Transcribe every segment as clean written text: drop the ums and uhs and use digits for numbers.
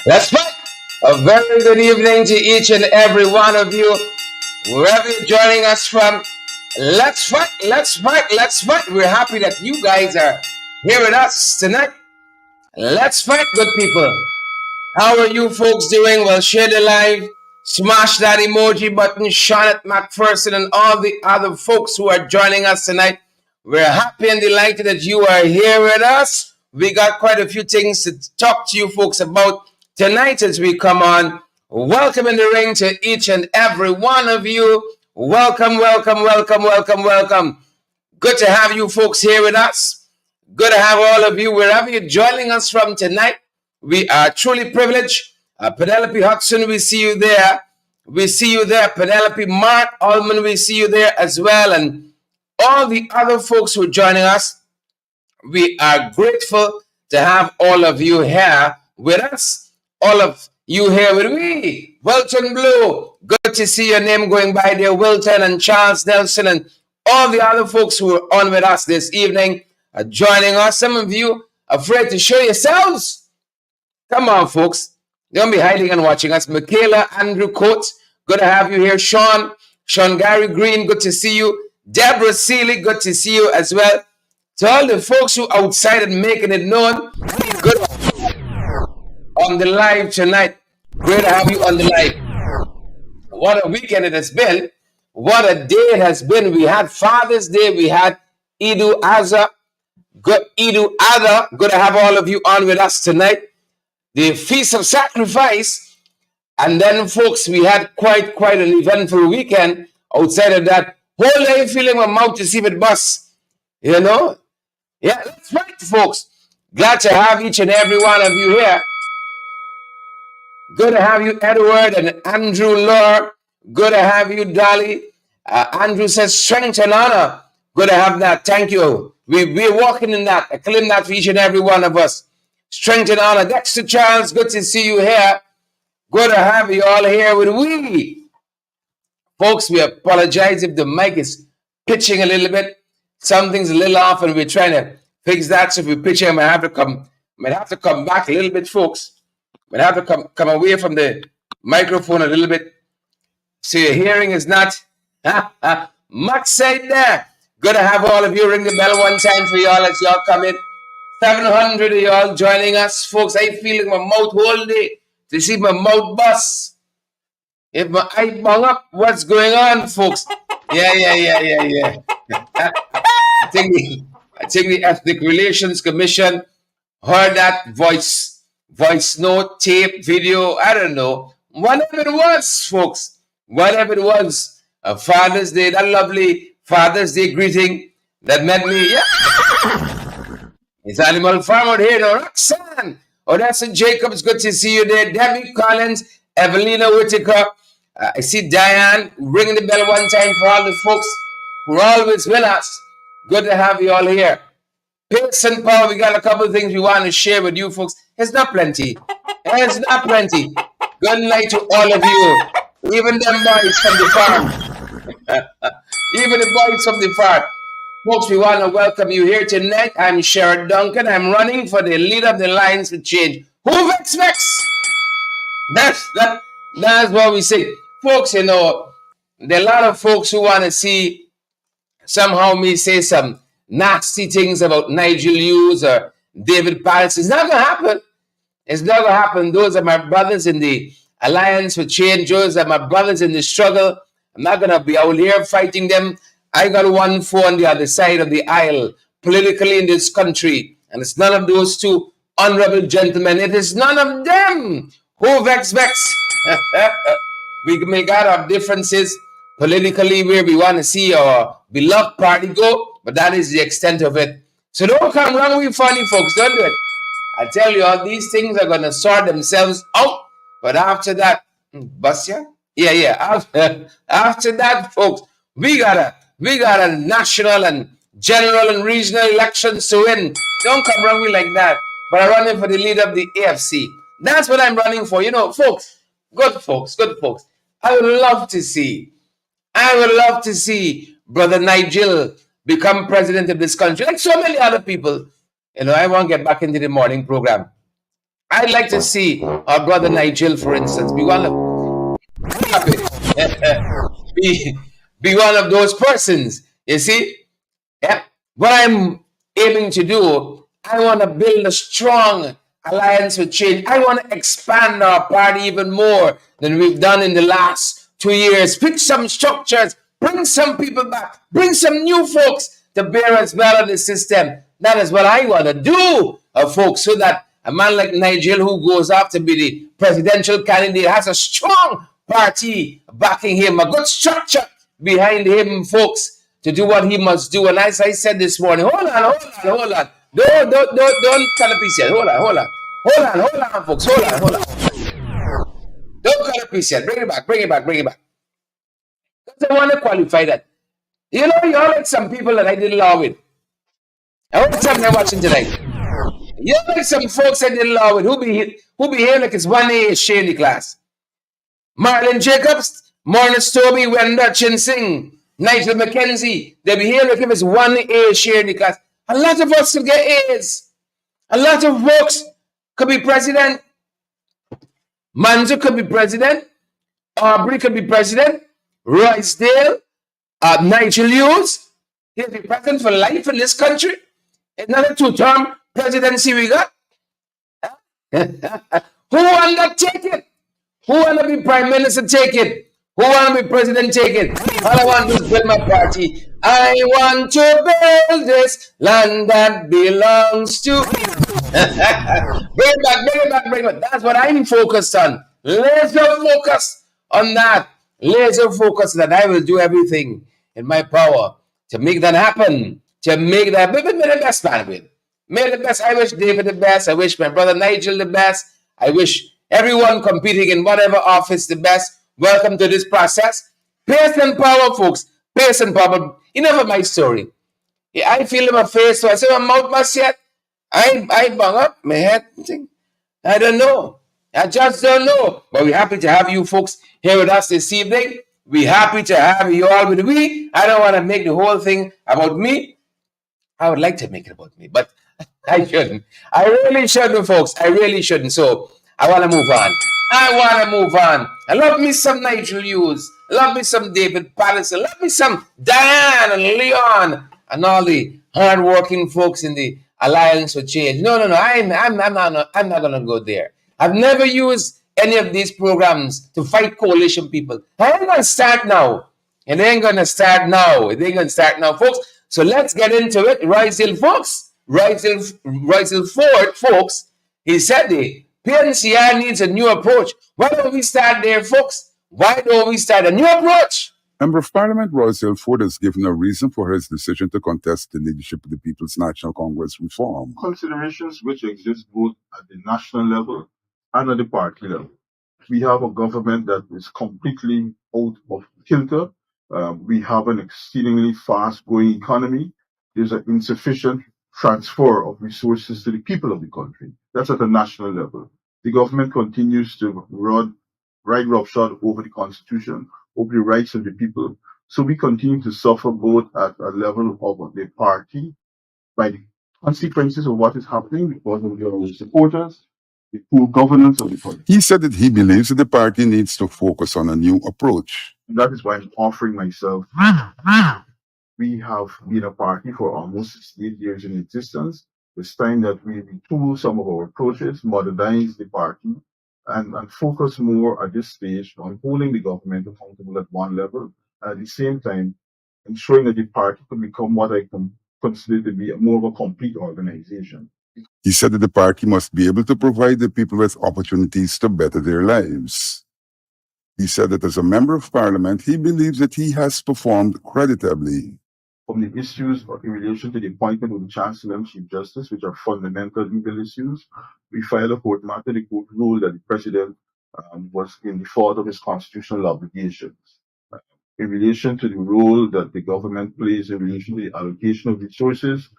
Let's fight. A very good evening to each and every one of you, wherever you're joining us from. Let's fight, let's fight, let's fight. We're happy that you guys are here with us tonight. Let's fight, good people. How are you folks doing? Well, share the live, smash that emoji button, Charlotte McPherson, and all the other folks who are joining us tonight. We're happy and delighted that you are here with us. We got quite a few things to talk to you folks about tonight as we come on. Welcome in the ring to each and every one of you. Welcome, welcome, welcome, welcome, welcome. Good to have you folks here with us. Good to have all of you wherever you're joining us from tonight. We are truly privileged. Penelope Hudson, we see you there. We see you there. Penelope Mark Allman, we see you there as well. And all the other folks who are joining us, we are grateful to have all of you here with us. All of you here with me. Wilton Blue, good to see your name going by there. Wilton and Charles Nelson and all the other folks who are on with us this evening are joining us. Some of you afraid to show yourselves. Come on, folks. Don't be hiding and watching us. Michaela Andrew Coates, good to have you here. Sean Gary Green, good to see you. Deborah Seeley, good to see you as well. To all the folks who are outside and making it known, good on the live tonight. Great to have you on the live. What a weekend it has been. What a day it has been. We had Father's Day. We had Idu Azha. Good to have all of you on with us tonight. The Feast of Sacrifice. And then, folks, we had quite an eventful weekend. Outside of that, whole day feeling my mouth to see if it busts. You know? Yeah, that's right, folks. Glad to have each and every one of you here. Good to have you, Edward and Andrew Lore. Good to have you, Dolly. Andrew says, strength and honor. Good to have that. Thank you. We're walking in that. I claim that for each and every one of us. Strength and honor. Dexter Charles, good to see you here. Good to have you all here with we. Folks, we apologize if the mic is pitching a little bit. Something's a little off and we're trying to fix that. So if we're pitching, I might have to come back a little bit, folks. Might have to come away from the microphone a little bit. So your hearing is not much said there. Good to have all of you. Ring the bell one time for y'all as y'all come in. 700 of y'all joining us, folks. I feeling my mouth whole day to see my mouth bust. If my eye bung up, what's going on, folks? Yeah. I think the Ethnic Relations Commission heard that voice note, tape, video, I don't know. Whatever it was, folks. Whatever it was. A Father's Day, that lovely Father's Day greeting that met me. Yeah. It's Animal Farm out here, no, Roxanne. Odessa Jacobs, good to see you there. Debbie Collins, Evelina Whitaker. I see Diane ringing the bell one time for all the folks who are always with us. Good to have you all here. Pace and power, we got a couple of things we want to share with you folks. It's not plenty. It's not plenty. Good night to all of you. Even them boys from the farm. Even the boys from the farm. Folks, we want to welcome you here tonight. I'm Sherrod Duncan. I'm running for the leader of the Lions for Change. Who vex? That's what we say. Folks, you know, there are a lot of folks who want to see somehow me say some nasty things about Nigel Hughes or David Paris. It's not going to happen. It's not going to happen. Those are my brothers in the Alliance for Change. Those are my brothers in the struggle. I'm not going to be out here fighting them. I got one foe on the other side of the aisle politically in this country. And it's none of those two honorable gentlemen. It is none of them. Who vex? We may got our differences politically where we want to see our beloved party go, but that is the extent of it. So don't come wrong with funny folks. Don't do it. I tell you, all these things are going to sort themselves out. But after that, Basya? Yeah. After that, folks, we got a national and general and regional elections to win. Don't come wrong with like that. But I'm running for the leader of the AFC. That's what I'm running for. You know, folks, good folks. I would love to see Brother Nigel become president of this country, like so many other people. You know, I won't get back into the morning program. I'd like to see our brother Nigel, for instance, be one of be, be one of those persons. You see, yeah. What I'm aiming to do, I want to build a strong alliance with change. I want to expand our party even more than we've done in the last 2 years. Fix some structures, bring some people back, bring some new folks to bear as well on the system. That is what I want to do, folks, so that a man like Nigel, who goes up to be the presidential candidate, has a strong party backing him, a good structure behind him, folks, to do what he must do. And as I said this morning, hold on. Don't cut a piece yet. Hold on, folks. Hold on. Don't cut a piece yet. Bring it back. Because I want to qualify that. You know, you're like some people that I did law with. I want to tell them they're watching tonight. You're like some folks I did law with who behave like it's 1A share in the class. Marlon Jacobs, Morris Toby, Wenda Chin Singh, Nigel McKenzie, they behave like if it's 1A share in the class. A lot of us could get A's. A lot of folks could be president. Manzo could be president. Aubrey could be president. Royce Dale, Nigel Hughes, he'll be president for life in this country. Another 2-term presidency we got. Who want that ticket? Who want to be prime minister? Take it. Who want to be president? Take it. All I want is build my party. I want to build this land that belongs to. Bring it back. That's what I'm focused on. Laser focus on that. Laser focus that I will do everything in my power to make that happen. To make that, make the best man with. Make the best. I wish David the best. I wish my brother Nigel the best. I wish everyone competing in whatever office the best. Welcome to this process. Pace and power, folks. Pace and power. Enough of my story. I feel in my face, so I say my mouth must yet. I bung up my head. I don't know. I just don't know. But we're happy to have you folks here with us this evening. We're happy to have you all with me. I don't want to make the whole thing about me. I would like to make it about me, but I shouldn't. I really shouldn't, folks. I really shouldn't. So I want to move on. I love me some Nigel Hughes. I love me some David Patterson. I love me some Diane and Leon and all the hardworking folks in the Alliance for Change. No. I'm not gonna go there. I've never used any of these programs to fight coalition people. I ain't gonna start now. It ain't gonna start now, folks. So let's get into it. Royce Hill Ford, folks, he said the PNCR needs a new approach. Why don't we start there, folks? Why don't we start a new approach? Member of Parliament Royce Hill Ford has given a reason for his decision to contest the leadership of the People's National Congress reform. Considerations which exist both at the national level and at the party level. We have a government that is completely out of kilter. We have an exceedingly fast-growing economy. There's an insufficient transfer of resources to the people of the country. That's at the national level. The government continues to ride roughshod over the Constitution, over the rights of the people. So we continue to suffer both at a level of the party by the consequences of what is happening because of your supporters, the poor governance of the country. He said that he believes that the party needs to focus on a new approach. And that is why I'm offering myself. We have been a party for almost 68 years in existence. It's time that we retool some of our approaches, modernize the party, and focus more at this stage on holding the government accountable at one level, and at the same time ensuring that the party could become what I consider to be more of a complete organization. He said that the party must be able to provide the people with opportunities to better their lives. He said that as a member of Parliament, he believes that he has performed creditably. From the issues in relation to the appointment of the Chancellor and Chief Justice, which are fundamental legal issues, we filed a court matter. The court ruled that the President was in default of his constitutional obligations. In relation to the role that the government plays in relation to the allocation of resources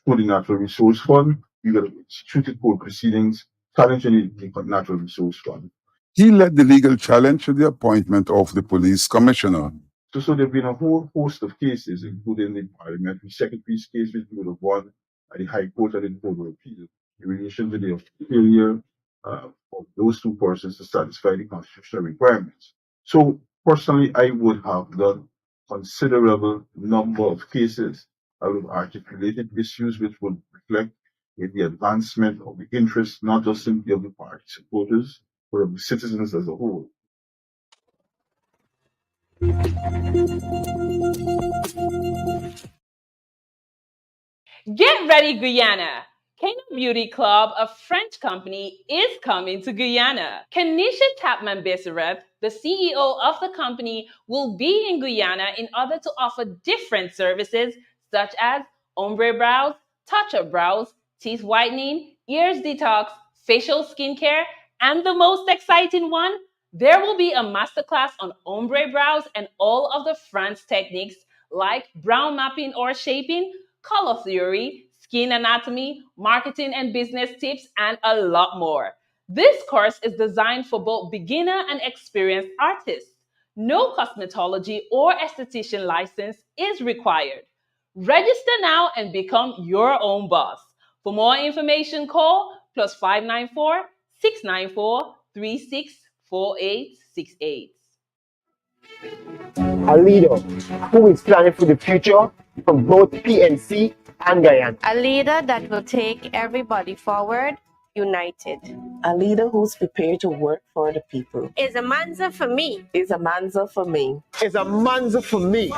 for the Natural Resource Fund, we got instituted court proceedings challenging the Natural Resource Fund. He led the legal challenge to the appointment of the police commissioner. So there have been a whole host of cases, including the parliamentary secretary's case, which we would have won at the High Court and the Court of Appeal, in relation to the failure of those two persons to satisfy the constitutional requirements. So personally, I would have done considerable number of cases. I would have articulated issues which would reflect in the advancement of the interests, not just simply of the party supporters, but of the citizens as a whole. Get ready, Guyana! Kano Beauty Club, a French company, is coming to Guyana. Kanisha Tapman Bessarab, the CEO of the company, will be in Guyana in order to offer different services such as ombre brows, touch-up brows, teeth whitening, ears detox, facial skincare, and the most exciting one, there will be a masterclass on ombre brows and all of the French techniques like brow mapping or shaping, color theory, skin anatomy, marketing and business tips, and a lot more. This course is designed for both beginner and experienced artists. No cosmetology or esthetician license is required. Register now and become your own boss. For more information, call +594 694 364868. A leader who is planning for the future for both PNC and Guyana. A leader that will take everybody forward, united. A leader who's prepared to work for the people. Is a manza for me. Is a manza for me. Is a manza for me.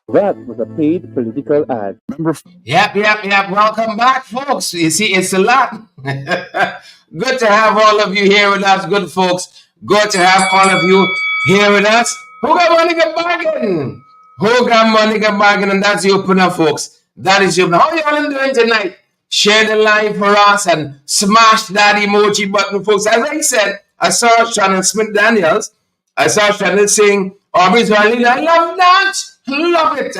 That was a paid political ad. Yep. Welcome back, folks. You see, it's a lot. Good to have all of you here with us, good folks. Good to have all of you here with us. Who got money got bargain? Who got money got bargain? And that's the opener, folks. That is the opener. How y'all doing tonight? Share the live for us and smash that emoji button, folks. As I said, I saw Shannon Smith Daniels. I saw Shannon saying, Aubrey's Darlene, I love that. Love it.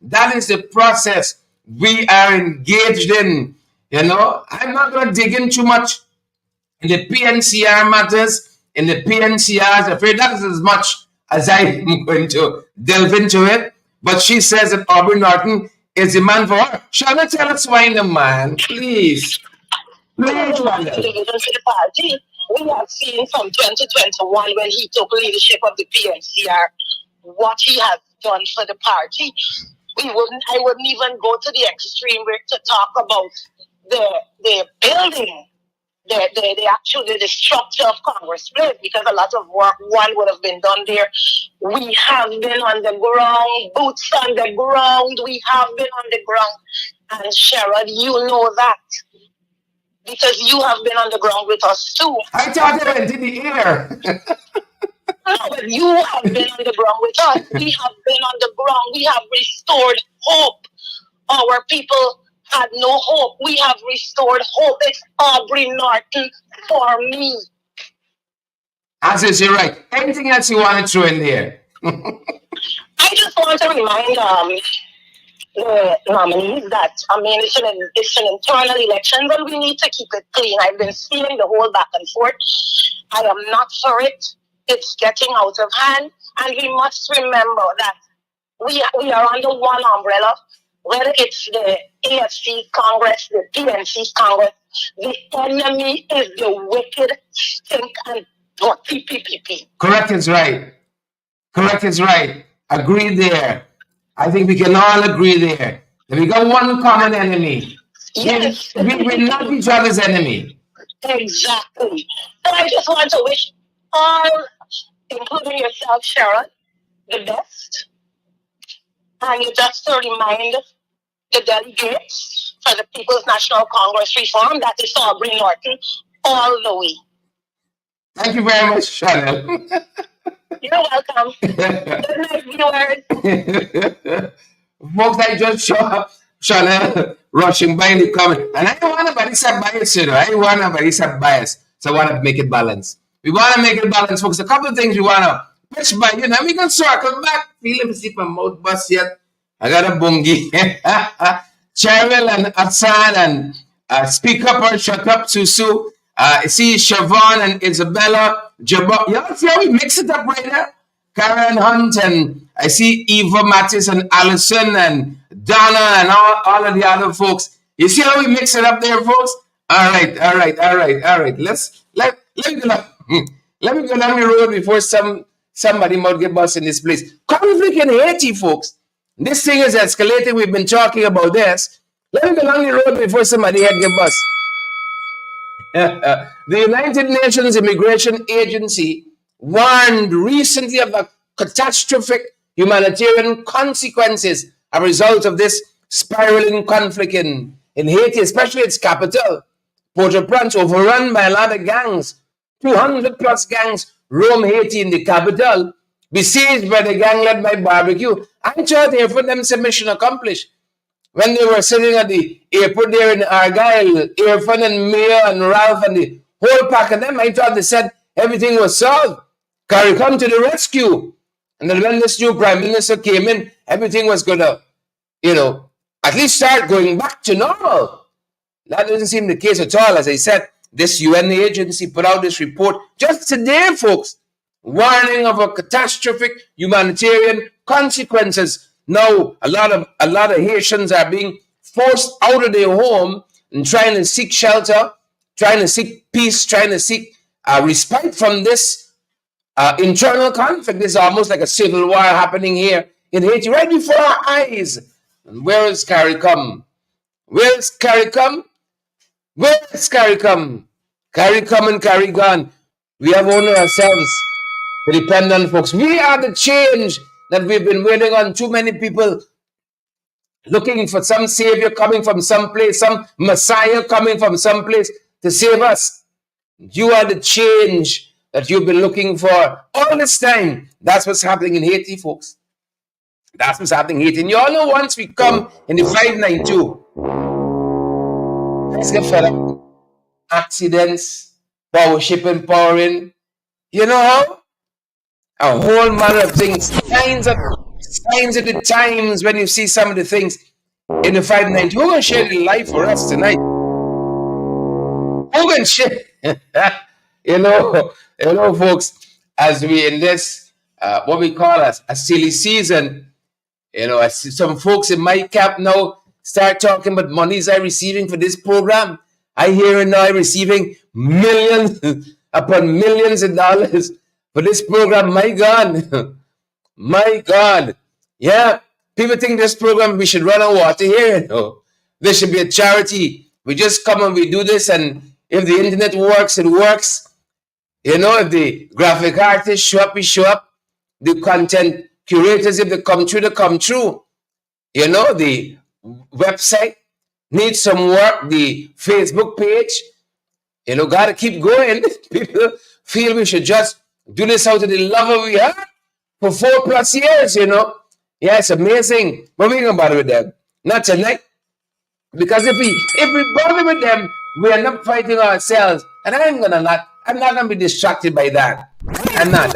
That is the process we are engaged in. You know, I'm not going to dig in too much in the PNCR matters, in the PNCRs. Afraid that is as much as I'm going to delve into it. But she says that Aubrey Norton is the man for her. Shannon, tell us why the man, please. We have seen from 2021 when he took leadership of the PNCR what he has done for the party. I wouldn't even go to the extreme where to talk about the building, the structure of Congress Place, because a lot of work would have been done there. We have been on the ground, boots on the ground. We have been on the ground, and Sherrod, you know that. Because you have been on the ground with us too. I thought I went in the air. No, but you have been on the ground with us. We have been on the ground. We have restored hope. Our people had no hope. We have restored hope. It's Aubrey Norton for me. As is, you're right. Anything else you want to throw in there? I just want to remind the nominees that, it's an internal election, but we need to keep it clean. I've been seeing the whole back and forth. I am not for it. It's getting out of hand. And we must remember that we are under one umbrella, whether it's the AFC Congress, the PNC Congress. The enemy is the wicked, stink, and dirty PPP. Correct is right. Agree there. I think we can all agree there. That we got one common enemy. Yes. We're not each other's enemy. Exactly. So I just want to wish all, including yourself, Sharon, the best. And just to remind the delegates for the People's National Congress Reform, that is Aubrey Norton, all the way. Thank you very much, Shannon. You're welcome. Good night, viewers. Folks, I just saw Shannon rushing by in the comment. And I don't want nobody to bias, you know. I don't want nobody to bias. So I want to make it balanced. We want to make it balanced, folks. A couple of things we want to pitch by, you know. We can circle back. Feel him see my mouth bust yet. I got a bungie. Cheryl and Atsan and Speak Up or Shut Up, Susu. I see Siobhan and Isabella. Y'all see how we mix it up right there? Karen Hunt and I see Eva Mattis and Allison and Donna, and all of the other folks. You see how we mix it up there, folks? All right. Let me go down, let me go down the road before somebody might get bust in this place. Conflict in Haiti, folks. This thing is escalating. We've been talking about this. Let me go down the road before somebody head get bust. The United Nations Immigration Agency warned recently of the catastrophic humanitarian consequences as a result of this spiraling conflict in Haiti, especially its capital, Port-au-Prince, overrun by a lot of gangs. 200 plus gangs roam Haiti in the capital, besieged by the gang led by Barbecue. I thought here for them some mission accomplished. When they were sitting at the airport there in Argyle, Irfan and Mia and Ralph and the whole pack of them, I thought they said everything was solved. Carrie come to the rescue. And then when this new prime minister came in, everything was going to, at least start going back to normal. That doesn't seem the case at all. As I said, this UN agency put out this report just today, folks, warning of a catastrophic humanitarian consequences. Now, a lot of Haitians are being forced out of their home and trying to seek shelter, trying to seek peace, trying to seek respite from this internal conflict. This is almost like a civil war happening here in Haiti, right before our eyes. And where is CARICOM? Where is CARICOM? Where is CARICOM? CARICOM and CARIGON. We have only ourselves to depend on, folks. We are the change that we've been waiting on. Too many people looking for some savior coming from some place, some messiah coming from some place to save us. You are the change that you've been looking for all this time. That's what's happening in Haiti, folks. That's what's happening in Haiti. And you all know once we come in the 592, let's get fed up. Accidents, power shipping, powering. You know how? A whole manner of things. Signs of the times when you see some of the things in the 592. Who gonna share the life for us tonight? Who gonna share? you know, folks, as we in this what we call a silly season, I see some folks in my camp now start talking about monies I'm receiving for this program. I hear now I'm receiving millions upon millions of dollars for this program. My God. My God. Yeah. People think this program, we should run on water here. There should be a charity. We just come and we do this, and if the internet works, it works. If the graphic artists show up, we show up. The content curators, if they come through, they come through. The website needs some work. The Facebook page, got to keep going. People feel we should just do this out of the love we have for 4+ years, Yeah, it's amazing. But we ain't gonna bother with them. Not tonight. Because if we bother with them, we end up fighting ourselves. And I'm not gonna be distracted by that. I'm not.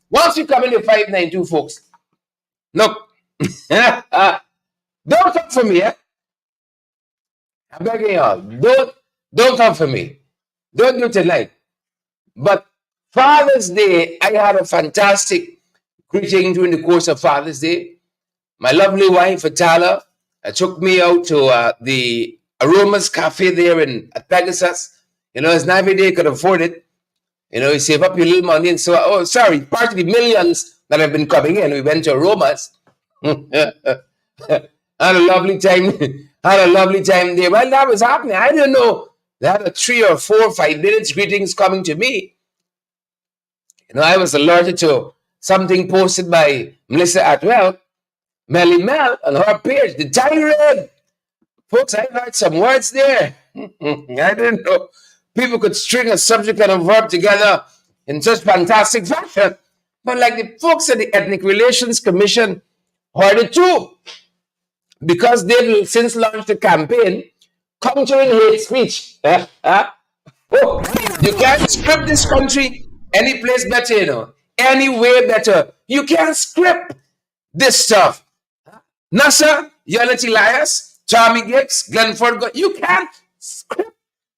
Once you come in the 592, folks, look, don't come for me, eh? I'm begging y'all. Don't come for me. Don't do tonight. But Father's Day, I had a fantastic greeting during the course of Father's Day. My lovely wife, Atala, took me out to the Aromas Cafe there at Pegasus. It's not every day you could afford it. You save up your little money. And so, part of the millions that have been coming in, we went to Aromas. Had a lovely time. Had a lovely time there. Well, that was happening. I didn't know. They had a 3 or 4 or 5 minutes greetings coming to me. I was alerted to something posted by Melissa Atwell, Melly Mel, on her page, the tirade. Folks, I heard some words there. I didn't know people could string a subject and a verb together in such fantastic fashion. But like the folks at the Ethnic Relations Commission heard it too. Because they've since launched a campaign countering hate speech. You can't script this country any place better, any way better. You can't script this stuff. NASA, Unity Lias, Charmy Giggs, Glenford, you can't script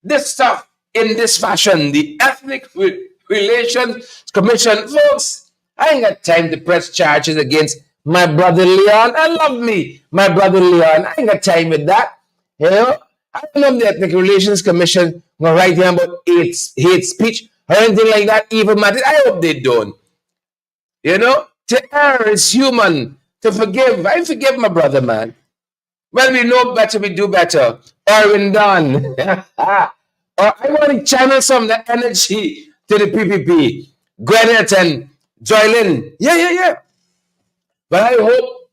this stuff in this fashion. The Ethnic Relations Commission, folks, I ain't got time to press charges against My brother Leon, I love me. My brother Leon, I ain't got time with that. You know, I don't know if the Ethnic Relations Commission will write here about hate speech or anything like that. Even matter. I hope they don't. You know, to err is human. To forgive, I forgive my brother, man. When we know better, we do better. Or when done. Or I want to channel some of the energy to the PPP. Gwyneth and Joylyn. Yeah. But I hope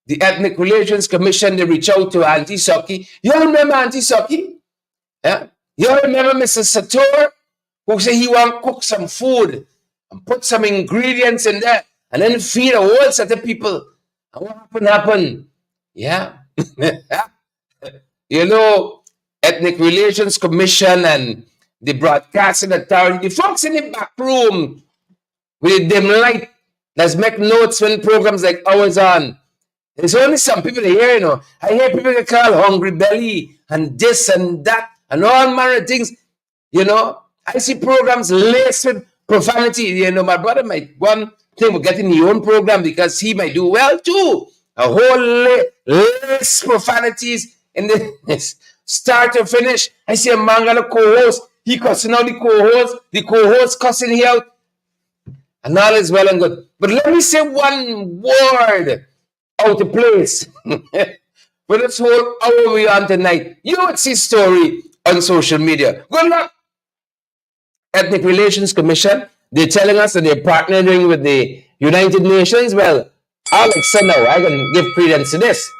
the Ethnic Relations Commission, they reach out to Auntie Socky. You all remember Auntie Socky? Yeah? You all remember Mr. Sator, who said he want to cook some food and put some ingredients in there and then feed a whole set of people. And what happened? Yeah. You know, Ethnic Relations Commission and the Broadcasting Authority, the folks in the back room with the dim light that's make notes when programs like ours on. There's only some people here, you know. I hear people get called hungry belly and this and that and all manner of things. You know, I see programs laced with profanity. You know, my brother might one thing with getting his own program because he might do well too. A whole list profanities in the start to finish. I see a man got a co-host. He cussing out the co-host cussing he out. And all is well and good. But let me say one word out of place. For this whole hour we on tonight. You would see story on social media. Good luck. Ethnic Relations Commission, they're telling us that they're partnering with the United Nations. Well, Alex said now, I can give credence to this.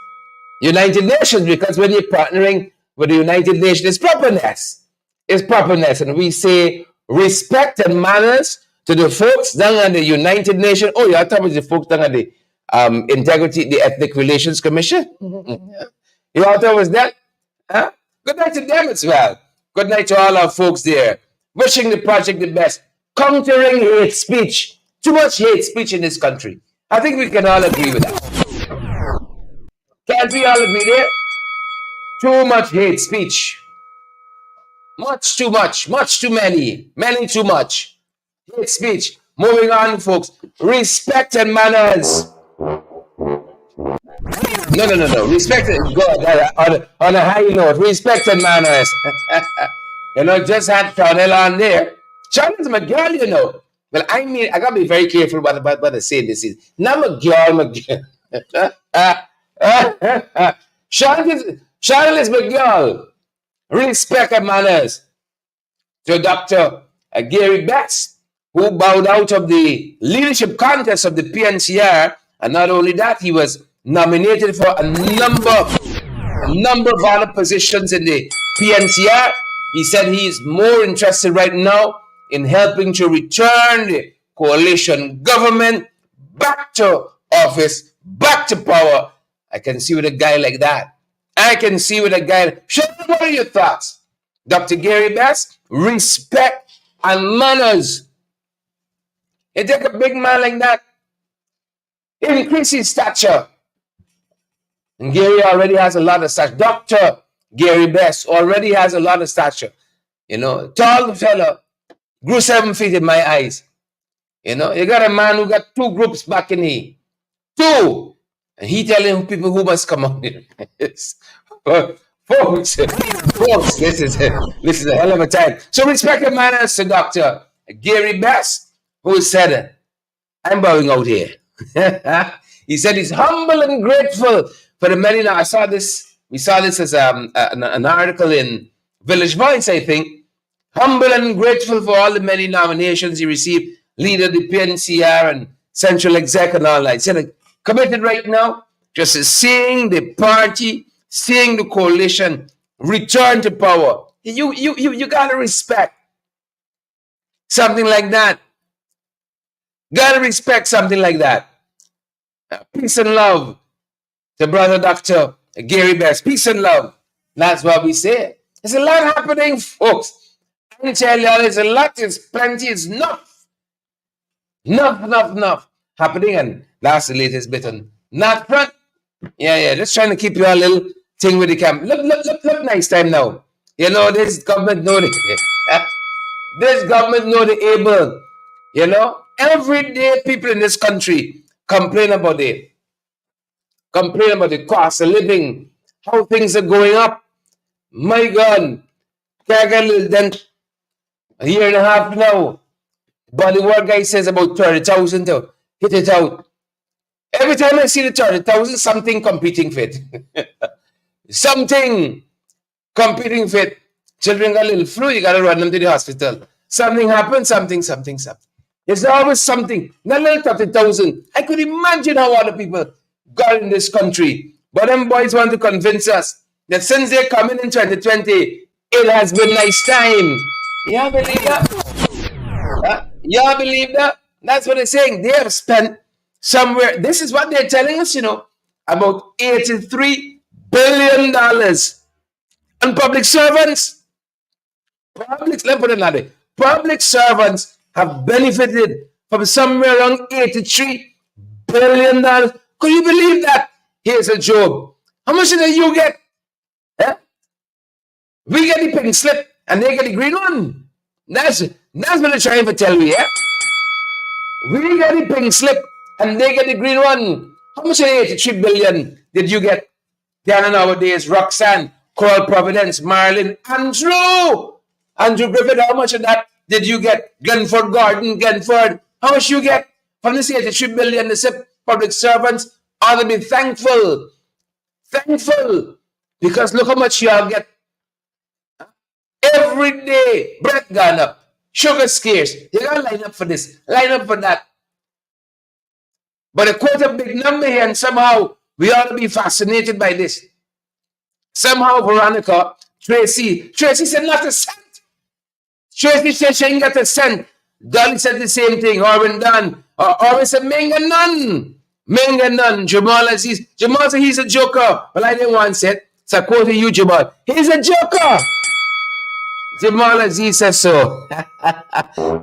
United Nations, because when you're partnering with the United Nations, it's properness. It's properness. And we say respect and manners to the folks down at the United Nations. Oh, yeah, I thought it was the folks down at the the Ethnic Relations Commission. You all thought it was that? Huh? Good night to them as well. Good night to all our folks there. Wishing the project the best. Countering hate speech. Too much hate speech in this country. I think we can all agree with that. Can't we all agree there? Too much hate speech. Much too much. Much too many. Many too much. Hate speech. Moving on, folks. Respect and manners. No. Respect and God on a high note. Respect and manners. You know, just had Chanel on there. Chanel's my girl, you know. Well, I mean, I gotta be very careful what I say this is. Not my girl. Chanel is my girl. Respect and manners. To Dr. Gary Betts, who bowed out of the leadership contest of the PNCR, and not only that, he was nominated for a number of other positions in the PNCR. He said he is more interested right now in helping to return the coalition government back to office, back to power. I can see with a guy like that. I can see with a guy. What are your thoughts? Dr. Gary Bass, respect and manners. You take a big man like that, increase his stature. And Gary already has a lot of stature. Dr. Gary Bass already has a lot of stature. You know, tall fella, grew 7 feet in my eyes. You know, you got a man who got 2 groups back in here. 2! And he telling people who must come out here. Folks, this is a hell of a time. So respect and manners to Dr. Gary Bass, who said, I'm bowing out here. He said he's humble and grateful for the many. Now, we saw this as an article in Village Voice, I think. Humble and grateful for all the many nominations he received, leader of the PNCR and Central Exec and all that. He said, committed right now, just seeing the party, seeing the coalition return to power. You gotta respect something like that. Gotta respect something like that. Peace and love to brother Dr. Gary Bass. Peace and love. That's what we say. There's a lot happening, folks. I tell y'all, there's a lot, there's plenty, it's enough. Enough happening. And that's the latest bit on Not Front. Yeah, just trying to keep you a little thing with the camp. Look nice time now. You know, this government know this government know the able. You know, every day people in this country complain about the cost of living, how things are going up. My God, can't get a little dent a year and a half now. But the word guy says about 30,000 to hit it out. Every time I see the 30,000, something competing fit. Something competing fit. Children got a little flu, you got to run them to the hospital. Something happens, something. There's always something. Not a little 30,000. I could imagine how other people got in this country. But them boys want to convince us that since they're coming in 2020, it has been nice time. Yeah, believe that? Yeah, believe that? That's what they're saying. They have spent somewhere. This is what they're telling us, about $83 billion on public servants. Let's put it another way. Public servants have benefited from somewhere around $83 billion. Could you believe that? Here's a joke. How much did you get? Eh? We get the pink slip and they get the green one. That's what they're trying to tell me, yeah? We get the pink slip and they get the green one. How much of the 83 billion did you get? Diana nowadays, Roxanne, Coral Providence, Marilyn, Andrew Griffith, how much of that did you get? Glenford Garden, Glenford, how much you get from this 83 billion? The SIP public servants ought to be thankful. Thankful. Because look how much you all get. Every day, bread gone up. Sugar scarce. You gotta line up for this, line up for that. But I quote a big number here, and somehow we ought to be fascinated by this. Somehow, Veronica, Tracy said not a cent. Tracy said she ain't got a cent. Dolly said the same thing. Orwin Dunn. Orwin said, Menga none. Jamal Aziz. Jamal said he's a joker. Well, I didn't want it. So I quoted you, Jamal. He's a joker. Jamal Aziz says so.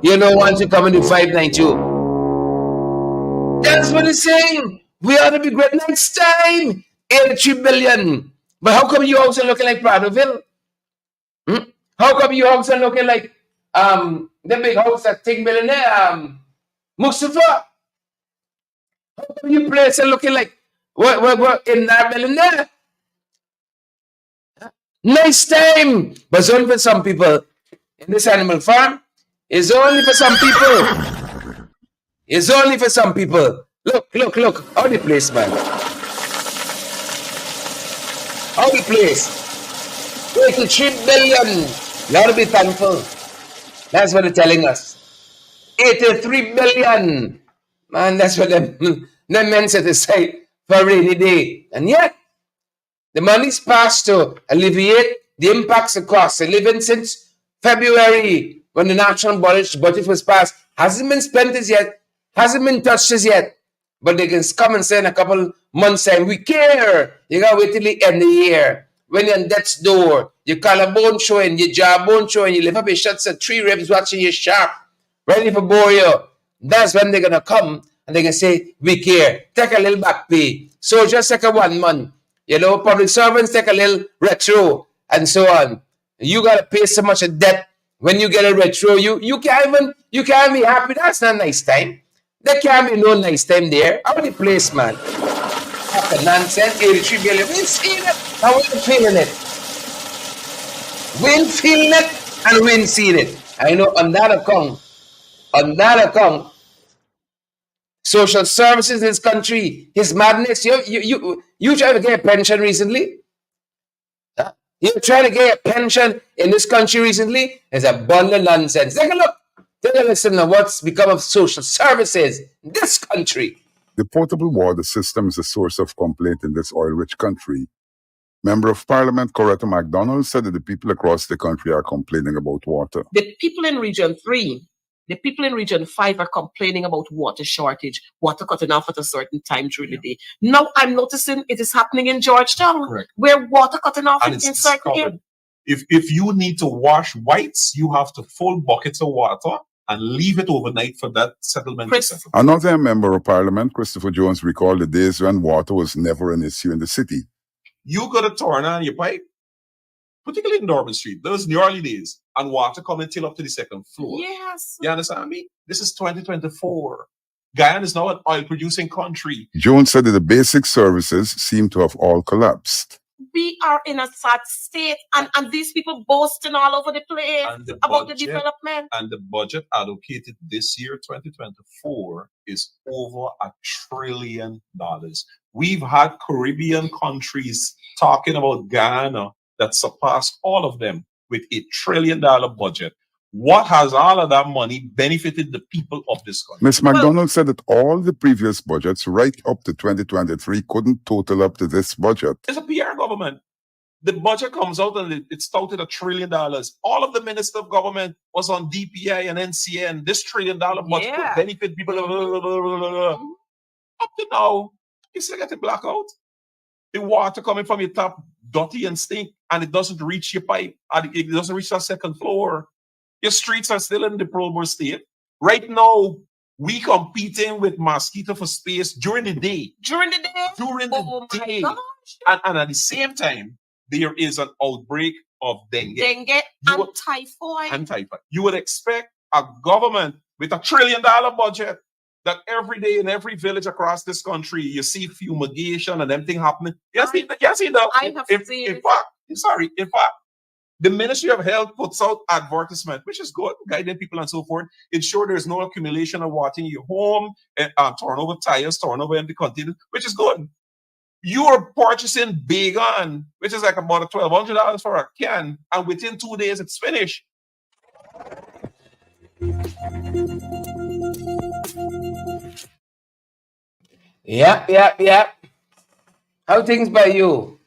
You know, once you come into 592. That's what he's saying. We ought to be great next time. 83 billion. But how come you also looking like Pradoville? How come you also looking like the big house that Ting Millionaire, Mustafa? How come you place and looking like what in that millionaire? Nice time. But it's only for some people. In this animal farm, it's only for some people. It's only for some people. Look. How the place, man. How the place. 83 billion. You ought to be thankful. That's what they're telling us. 83 billion. Man, that's what them men set aside for a rainy day. And yet, the money's passed to alleviate the impacts of cost of living since February, when the national budget was passed. Hasn't been spent as yet. Hasn't been touched as yet. But they can come and say in a couple months' time, we care. You got to wait till the end of the year. When you're on death's door, your collarbone showing, your jawbone showing, you lift up your shirts and 3 ribs watching you sharp, ready for bore you. That's when they're going to come and they can say, we care. Take a little back pay. So just take a 1 month. You know, public servants take a little retro and so on. You got to pay so much of debt when you get a retro. You can't be happy. That's not a nice time. There can't be no nice time there. How the place, man? After nonsense, 83 billion. We ain't seeing it and we ain't feeling it. We ain't feeling it and we ain't seeing it. I know on that account, social services in this country is madness. You trying to get a pension recently? Huh? You trying to get a pension in this country recently? It's a bundle of nonsense. Take a look. Take a listen to what's become of social services in this country. The potable water system is a source of complaint in this oil-rich country. Member of Parliament Coretta MacDonald said that the people across the country are complaining about water. The people in Region 3, the people in Region 5 are complaining about water shortage, water cutting off at a certain time during the day. Now I'm noticing it is happening in Georgetown, where water cutting off in certain areas. If you need to wash whites, you have to full buckets of water and leave it overnight for that settlement to settle. Another member of Parliament, Christopher Jones, recalled the days when water was never an issue in the city. You got to turn on your pipe, particularly in Durban Street. Those New Orleans days, and water coming till up to the 2nd floor. Yes. You understand me? This is 2024. Guyana is now an oil-producing country. Jones said that the basic services seem to have all collapsed. We are in a sad state, and these people boasting all over the place about the development. And the budget allocated this year, 2024, is over $1 trillion. We've had Caribbean countries talking about Guyana that surpass all of them with $1 trillion budget. What has all of that money benefited the people of this country? Ms. McDonald said that all the previous budgets right up to 2023 couldn't total up to this budget. It's a PR government. The budget comes out and it's touted $1 trillion. All of the minister of government was on DPI and NCN. This $1 trillion budget could benefit people. Up to now, you still get a blackout. The water coming from your tap, dirty and stink, and it doesn't reach your pipe. And it doesn't reach the second floor. Your streets are still in deplorable state. Right now, we competing with mosquito for space during the day. During the day? And at the same time, there is an outbreak of dengue. Dengue and typhoid. You would expect a government with $1 trillion budget that every day in every village across this country, you see fumigation and everything happening. You see that? I have seen it. In fact, the Ministry of Health puts out advertisement, which is good, guiding people and so forth. Ensure there's no accumulation of water in your home, turn over tires, turn over empty containers, which is good. You are purchasing Bagon, which is like about $1,200 for a can, and within 2 days it's finished. Yeah. How things by you?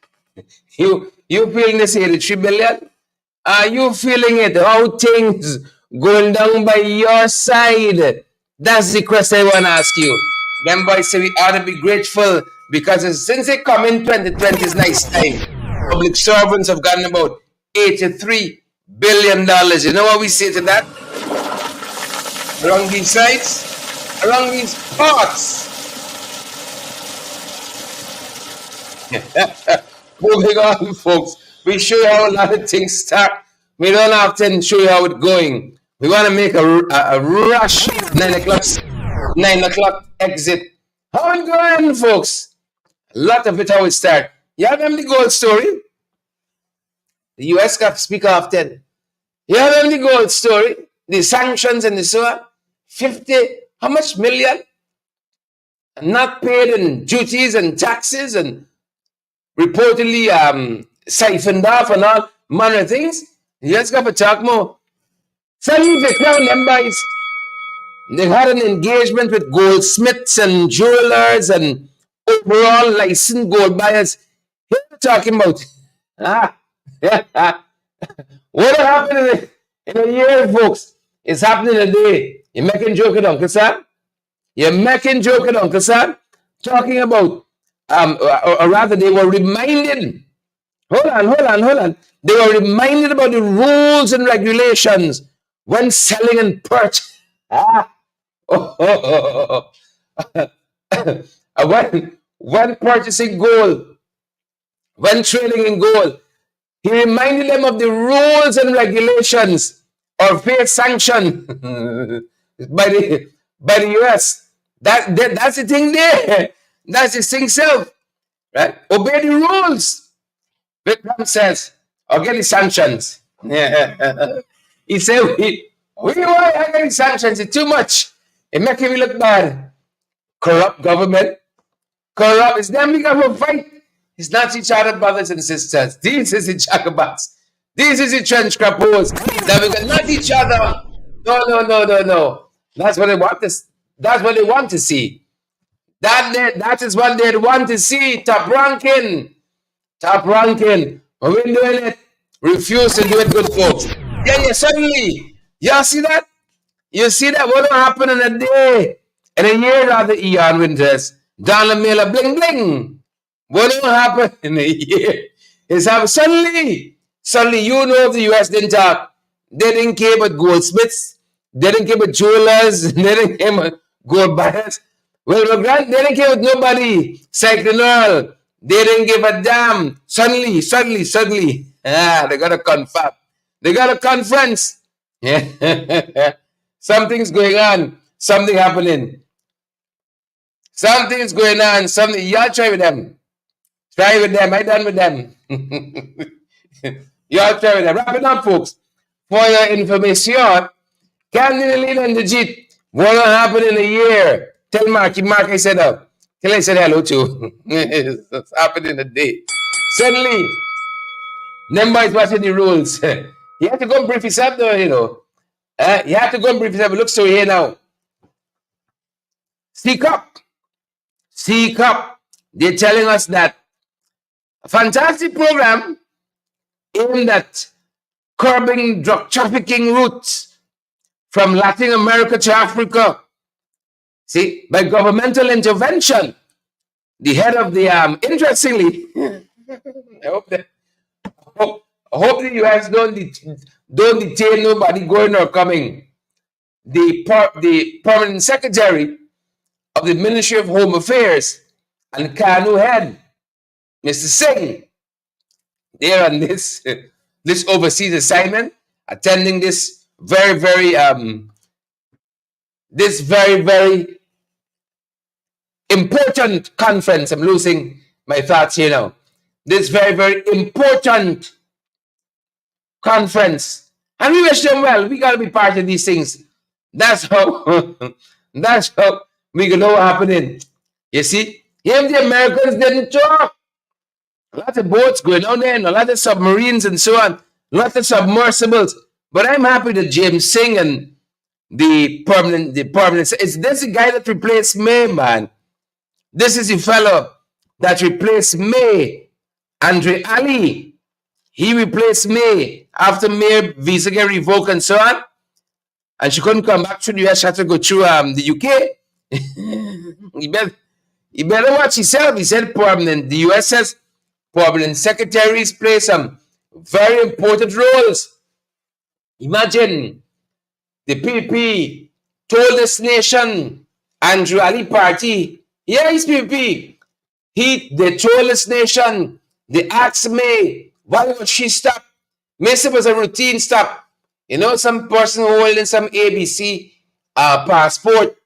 You feeling this 83 billion? Are you feeling it? How things going down by your side? That's the question I want to ask you. Them boys say we ought to be grateful because since they come in 2020 is nice time. Public servants have gotten about $83 billion. You know what we say to that? Along these sides, along these parts. Moving on, folks. We show you how a lot of things start. We don't often show you how it's going. We want to make a rush 9 o'clock exit. How it going, folks? A lot of it how it start. You have them the gold story. The US got to speak often. You have them the gold story. The sanctions and the so on. 50, how much million? Not paid in duties and taxes and reportedly siphoned off and all manner of things. You just got to talk more. Suddenly they found them boys. They had an engagement with goldsmiths and jewelers and overall licensed gold buyers. What are you talking about? What happened in a year, folks? It's happening in a day. You're making joke with Uncle Sam? You're making joke with Uncle Sam? Talking about, or rather they were reminded. Hold on. They were reminded about the rules and regulations when selling and purchasing. When purchasing gold, when trading in gold, he reminded them of the rules and regulations or face sanction by the US. That's the thing there. That's the thing self. Right? Obey the rules. Vietnam says, or get the sanctions. He said, we want to get the sanctions. It's too much. It makes me look bad. Corrupt government. Corrupt. It's them we got to fight. It's not each other, brothers and sisters. This is the jacobats. This is the trench crappos. That we got not each other. No. That's what they want to. That's what they want to see. That is what they want to see. Top ranking. But we're doing it. Refuse to do it, good folks. Yeah, suddenly. You see that? You see that? What will happen in a day? In a year, rather, Eon Winters. Donald Miller, bling, bling. What will happen in a year? Is happen suddenly, you know, if the US didn't talk. They didn't care about goldsmiths. They didn't care about jewelers. They didn't care about gold buyers. Well, they didn't care about nobody. Cycling oil. They didn't give a damn. Suddenly. They got a confab. They got a conference. Something's going on. Something happening. Something's going on. Something y'all try with them. Try with them. I done with them. Y'all try with them. Wrap it up, folks. For your information, Candidate and legit. What will happen in a year? Tell Mark I said up. Tell I said hello too. It's happening in a day. Suddenly, Nemba is watching the rules. You have to go and brief yourself though, you know. You have to go and brief yourself. Look, so here now. Speak up. Speak up. They're telling us that a fantastic program aimed at curbing drug trafficking routes from Latin America to Africa. See, by governmental intervention, the head of the interestingly, I hope the US don't detain nobody going or coming. The permanent secretary of the Ministry of Home Affairs and Kanu head, Mr. Singh, they're on this overseas assignment, attending this very, very important conference. I'm losing my thoughts here now. This very, very important conference. And we wish them well. We got to be part of these things. That's how we can know what's happening. You see? Even the Americans didn't talk. A lot of boats going on there, and a lot of submarines and so on. A lot of submersibles. But I'm happy that James Singh and the permanent, it's this the guy that replaced May, man. This is the fellow that replaced May, Andre Ali. He replaced May after May visa get revoked and so on. And she couldn't come back to the US. She had to go through the UK. You better watch yourself. He said permanent. The US says permanent secretaries play some very important roles. Imagine the PP told this nation, Andrew Ali party, yeah, he's PP. They told this nation, they asked me, why would she stop? Mister was a routine stop. You know, some person holding some ABC passport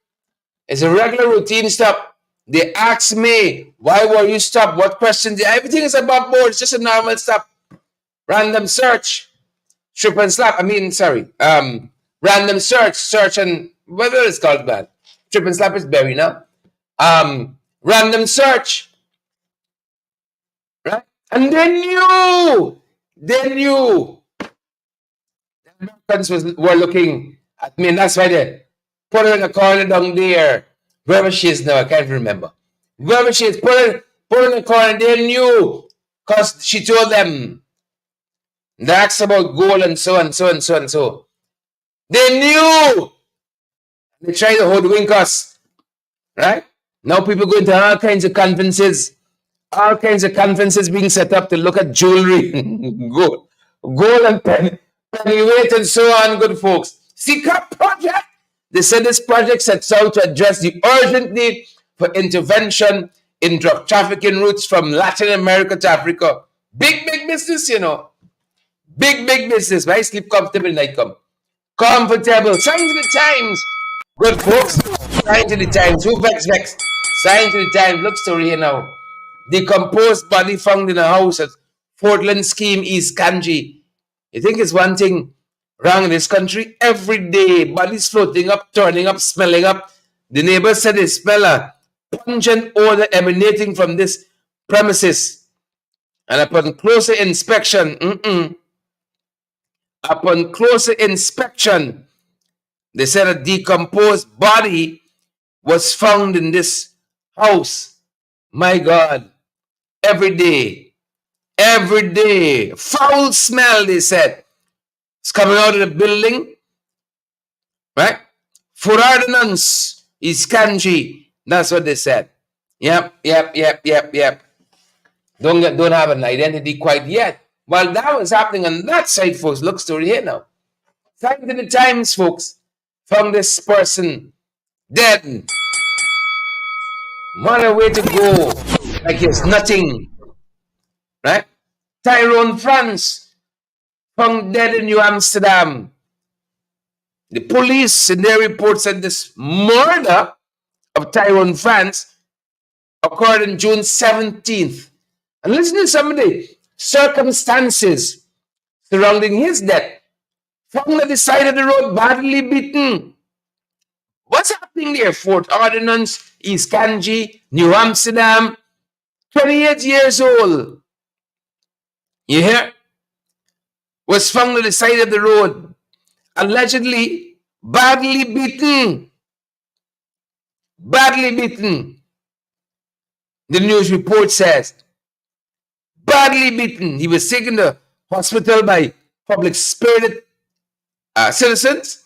is a regular routine stop. They asked me, why were you stopped? What questions? Everything is above board. It's just a normal stop. Random search. Strip and slap. Random search and whether it's called that. Strip and slap is berry now. Random search. Right? And they knew. The Americans were looking at me, and that's why they put her in a corner down there. Wherever she is now, I can't remember. Wherever she is, put her in a corner. They knew because she told them. They asked about gold and so and so and so and so. They knew. They tried to hoodwink us. Right? Now people go into all kinds of conferences. All kinds of conferences being set up to look at jewelry, gold and penny weight and so on, good folks. SECAP project. They said this project sets out to address the urgent need for intervention in drug trafficking routes from Latin America to Africa. Big business, you know. Big business. Why sleep comfortable night come? Comfortable. Sign to the times. Good folks. Sign to the times. Who vex? Sign to the times. Look story here now. Decomposed body found in a house at Portland Scheme, East Kanji. You think it's one thing wrong in this country? Every day, bodies floating up, turning up, smelling up. The neighbors said they smell a pungent odor emanating from this premises. And upon closer inspection, they said a decomposed body was found in this house. My God. Every day, foul smell, they said. It's coming out of the building, right? For ordinance is Kanji. That's what they said. Yep. Don't have an identity quite yet. While that was happening on that side, folks, look story here now. Thanks to the times, folks, found this person dead. What a way to go. Like it's nothing. Right? Tyrone France found dead in New Amsterdam. The police in their report said this murder of Tyrone France occurred on June 17th. And listen to some of the circumstances surrounding his death. Found at the side of the road, badly beaten. What's happening there? Fort Ordnance, East Kanji, New Amsterdam, 28 years old. You hear? Was found at the side of the road, allegedly badly beaten. Badly beaten. The news report says, badly beaten. He was taken to hospital by public-spirited citizens,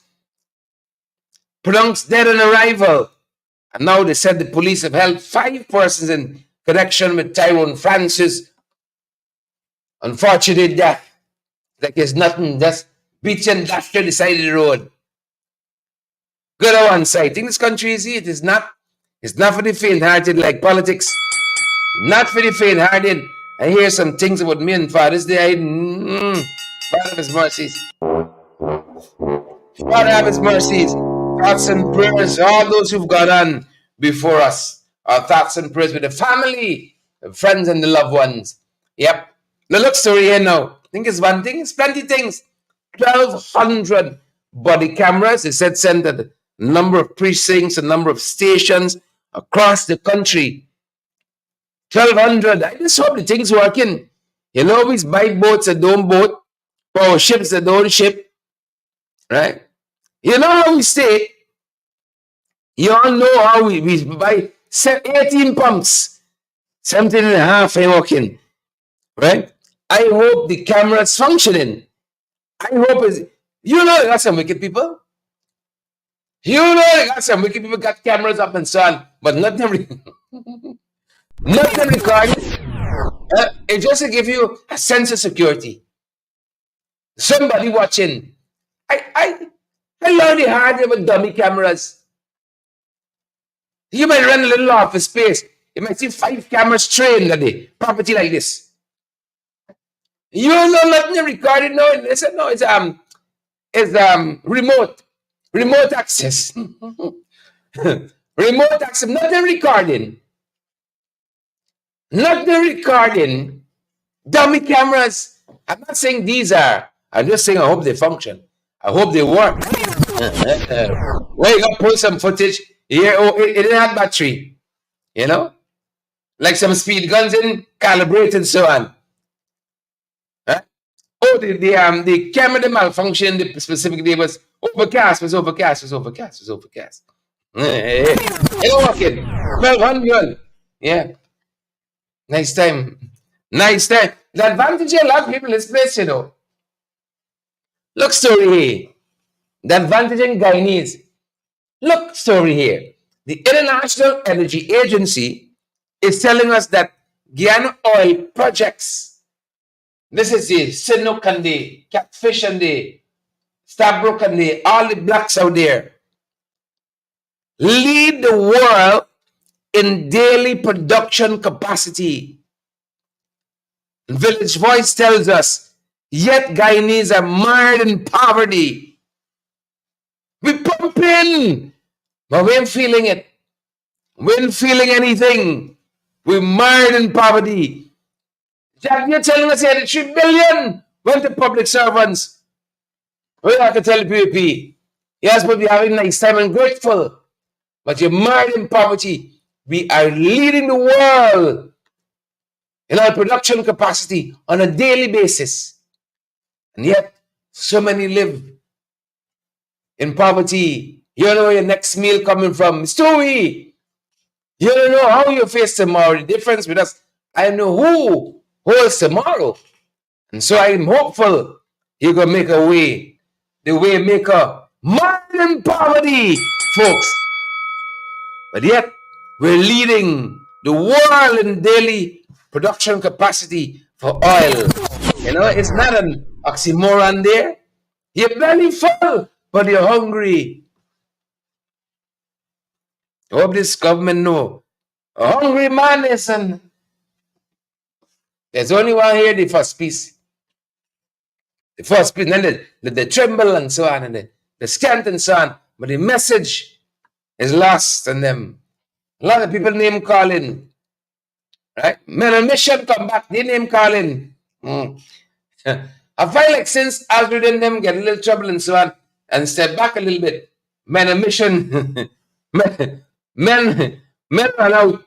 pronounced dead on arrival. And now they said the police have held 5 persons in connection with Tyrone Francis' unfortunate death. Like there's nothing, just beat and dash to the side of the road. Good on one side. Think this country is it? It's not for the faint-hearted like politics. Not for the faint-hearted. I hear some things about me and Father's Day. Father have his mercies. Father have his mercies. Thoughts and prayers, all those who've gone on before us. Our thoughts and prayers with the family, the friends, and the loved ones. Yep. The look story here now. I think it's one thing, it's plenty things. 1,200 body cameras. It said centered number of precincts, a number of stations across the country. 1,200. I just hope the thing's working. You know, always buy boats that don't boat, or ships that don't ship. Right? You know how we stay. You all know how we buy 18 pumps, 17 and a half are working. Right? I hope the camera's functioning. I hope it's, you know, they got some wicked people. You know, they got some wicked people got cameras up and so on, but not them, not them recording. It's just to give you a sense of security. Somebody watching. I learned the hard way with dummy cameras. You might run a little office space. You might see 5 cameras trained at the property like this. You don't know nothing recorded now. They said no, it's remote access. Remote access, not the recording. Not the recording. Dummy cameras. I'm not saying these are. I'm just saying I hope they function. I hope they work. Well, you got to pull some footage here. Oh, it didn't have battery. You know? Like some speed guns in, calibrate and so on. Huh? Oh, the camera the malfunction the specific day was overcast. It ain't working. 1,200. Yeah. Nice time. The advantage of a lot of people in this place, you know. Look story here. The advantage in Guyanese. Look story here. The International Energy Agency is telling us that Guyana oil projects, this is the Chinook and the Catfish and the Stabrook and the all the blacks out there, lead the world in daily production capacity. Village Voice tells us, yet Guyanese are mired in poverty. We pumping, but we ain't feeling it. We ain't feeling anything. We're mired in poverty. Jack, you're telling us here that 3 billion went to public servants. We have to tell the PAP. Yes, but we're having a nice time and grateful. But you're mired in poverty. We are leading the world in our production capacity on a daily basis. And yet, so many live in poverty. You don't know where your next meal coming from. Stewie, you don't know how you face tomorrow. The difference with us, I know who holds tomorrow. And so I'm hopeful you're going to make a way. The way maker, mired in poverty, folks. But yet, we're leading the world in daily production capacity for oil. You know, it's not an oxymoron there. You're belly full, but you're hungry. I hope this government know. A hungry man is there's only one here, the first piece. The first piece, and then the tremble and so on, and the scant and so on. But the message is lost on them. A lot of people name calling. Right? Men on mission come back, they name calling. I find like since Alfred and them get a little trouble and so on, and step back a little bit, men on mission, men run out.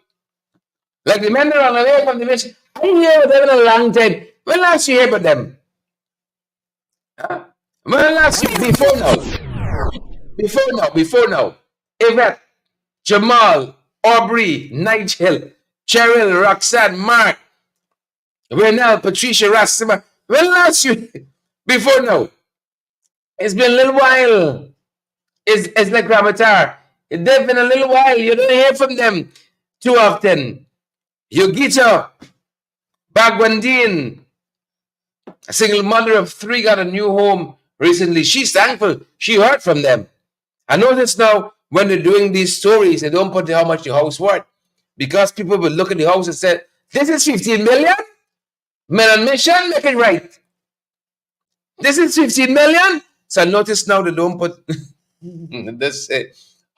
Like the men that run away from the mission. I didn't hear about them in a long time. When last you hear about them? Huh? When last you, before now. Yvette, Jamal, Aubrey, Nigel, Cheryl, Roxanne, Mark, Renelle, Patricia, Rastama. When last you, before now? It's been a little while. It's like Ramatar. They've been a little while. You don't hear from them too often. Yogita, Bagwandine, a single mother of 3, got a new home recently. She's thankful. She heard from them. I notice now when they're doing these stories, they don't put how much the house worth. Because people will look at the house and say, this is 15 million? Men on mission, make it right. This is 15 million? So I notice now they don't put this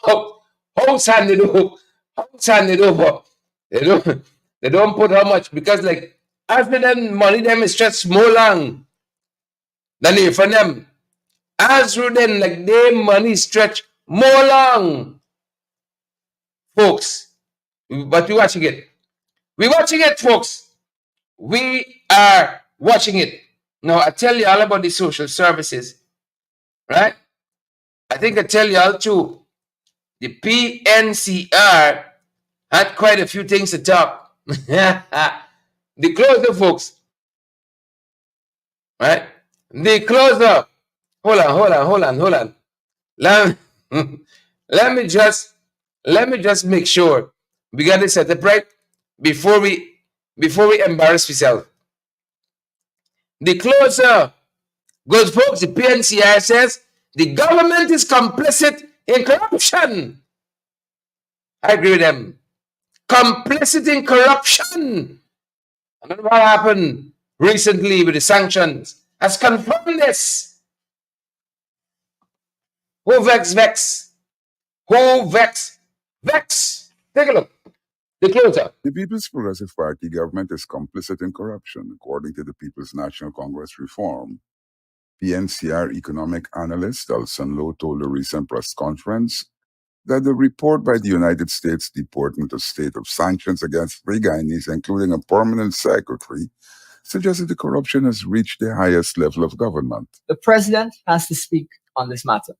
house handed over. House handed over. They don't put how much because like after them money them is stretched more long than if for them. As through them like their money stretch more long. Folks. But we're watching it. We're watching it, folks. We are watching it. Now I tell you all about the social services. Right? I think I tell you all too. The PNCR had quite a few things to talk. The closer, folks. Right? The closer. Hold on. Let me just make sure we got this set up right before we embarrass ourselves. The closer goes, folks. The PNCR says the government is complicit in corruption. I agree with them. Complicit in corruption. I don't know what happened recently with the sanctions has confirmed this. Who vex? Who vex? Take a look. The closer. The People's Progressive Party government is complicit in corruption, according to the People's National Congress Reform. PNCR economic analyst Elson Lowe told a recent press conference that the report by the United States Department of State of sanctions against 3 Guyanese, including a permanent secretary, suggests that the corruption has reached the highest level of government. The president has to speak on this matter.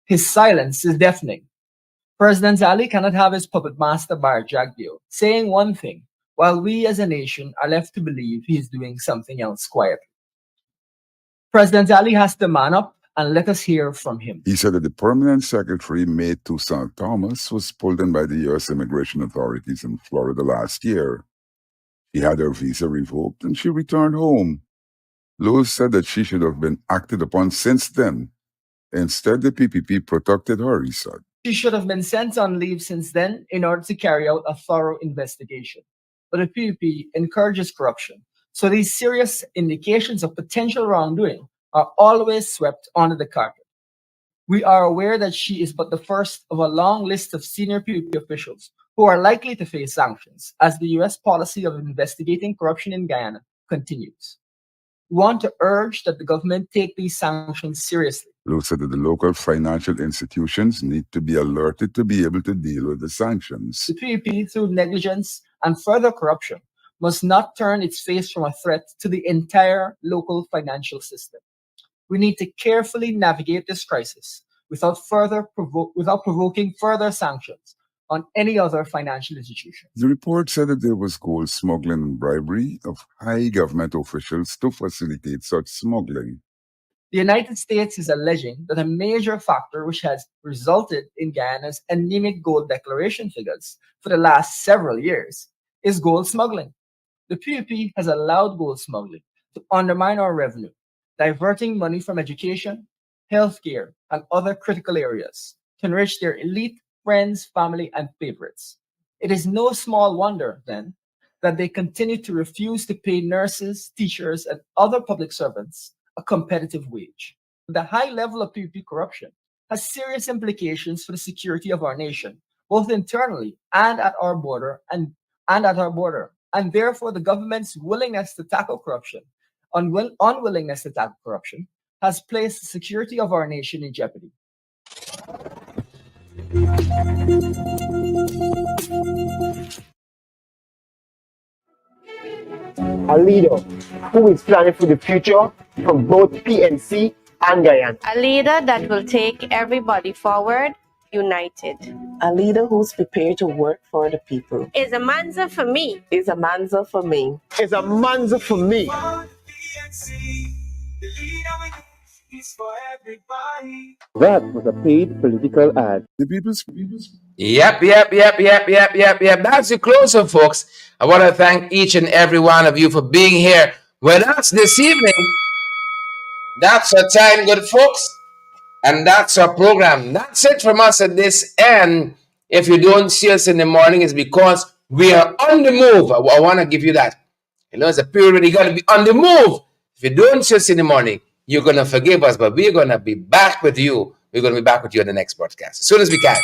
His silence is deafening. President Zali cannot have his puppet master Bar Jagdeo saying one thing, while we as a nation are left to believe he is doing something else quietly. President Zali has to man up and let us hear from him. He said that the permanent secretary, May Toussaint Thomas, was pulled in by the U.S. immigration authorities in Florida last year. She had her visa revoked and she returned home. Lowe said that she should have been acted upon since then. Instead, the PPP protected her, he said. She should have been sent on leave since then in order to carry out a thorough investigation. But the PPP encourages corruption, so these serious indications of potential wrongdoing are always swept under the carpet. We are aware that she is but the first of a long list of senior PPP officials who are likely to face sanctions as the U.S. policy of investigating corruption in Guyana continues. We want to urge that the government take these sanctions seriously. Lowe said that the local financial institutions need to be alerted to be able to deal with the sanctions. The PPP, through negligence and further corruption, must not turn its face from a threat to the entire local financial system. We need to carefully navigate this crisis without provoking further sanctions on any other financial institution. The report said that there was gold smuggling and bribery of high government officials to facilitate such smuggling. The United States is alleging that a major factor which has resulted in Guyana's anemic gold declaration figures for the last several years is gold smuggling. The PPP has allowed gold smuggling to undermine our revenue, diverting money from education, healthcare, and other critical areas to enrich their elite friends, family, and favorites. It is no small wonder, then, that they continue to refuse to pay nurses, teachers, and other public servants a competitive wage. The high level of PPP corruption has serious implications for the security of our nation, both internally and at our border and therefore the government's willingness to tackle corruption, unwillingness to tackle corruption, has placed the security of our nation in jeopardy. A leader who is planning for the future from both PNC and Guyana. A leader that will take everybody forward, united. A leader who's prepared to work for the people. Is a manza for me. Is a manza for me. Is a manza for me. That was a paid political ad. The people's Yep. That's the closer, folks. I want to thank each and every one of you for being here with us this evening. That's our time, good folks. And that's our program. That's it from us at this end. If you don't see us in the morning, it's because we are on the move. I want to give you that. You know, it's a period where you got to be on the move. If you don't see us in the morning, you're going to forgive us, but we're going to be back with you. We're going to be back with you on the next broadcast as soon as we can.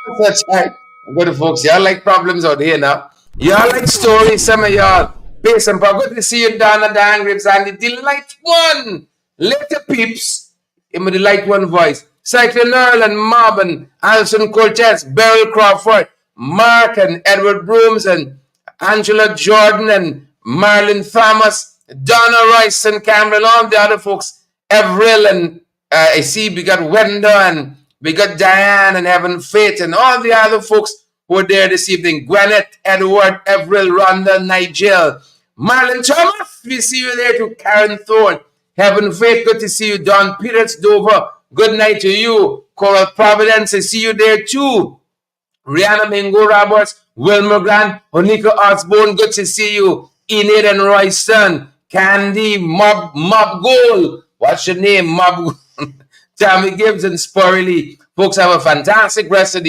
That's our time. Good folks. Y'all like problems out here now. Y'all like stories. Some of y'all pay some power. Good to see you, Donna, Dan Grips, and the Delight One. Later, peeps. In the Light One voice. Cyclone Earl and Mob and Alison Cortez, Beryl Crawford, Mark and Edward Brooms and Angela Jordan and Marlon Thomas, Donna Royce and Cameron, all the other folks, Avril and I see we got Wenda and we got Diane and Heaven Faith and all the other folks who are there this evening. Gwyneth, Edward, Avril, Rhonda, Nigel, Marlon Thomas, we see you there too. Karen Thorne, Heaven Faith, good to see you. Don Peters, Dover, good night to you. Coral Providence, I see you there too. Rihanna Mingo Roberts, Wilmer Grant, Onika Osborne, good to see you. Enid and Royston, Candy, Mob Gold, what's your name? Mob Tammy Gibbs and Sporley. Folks, have a fantastic rest of the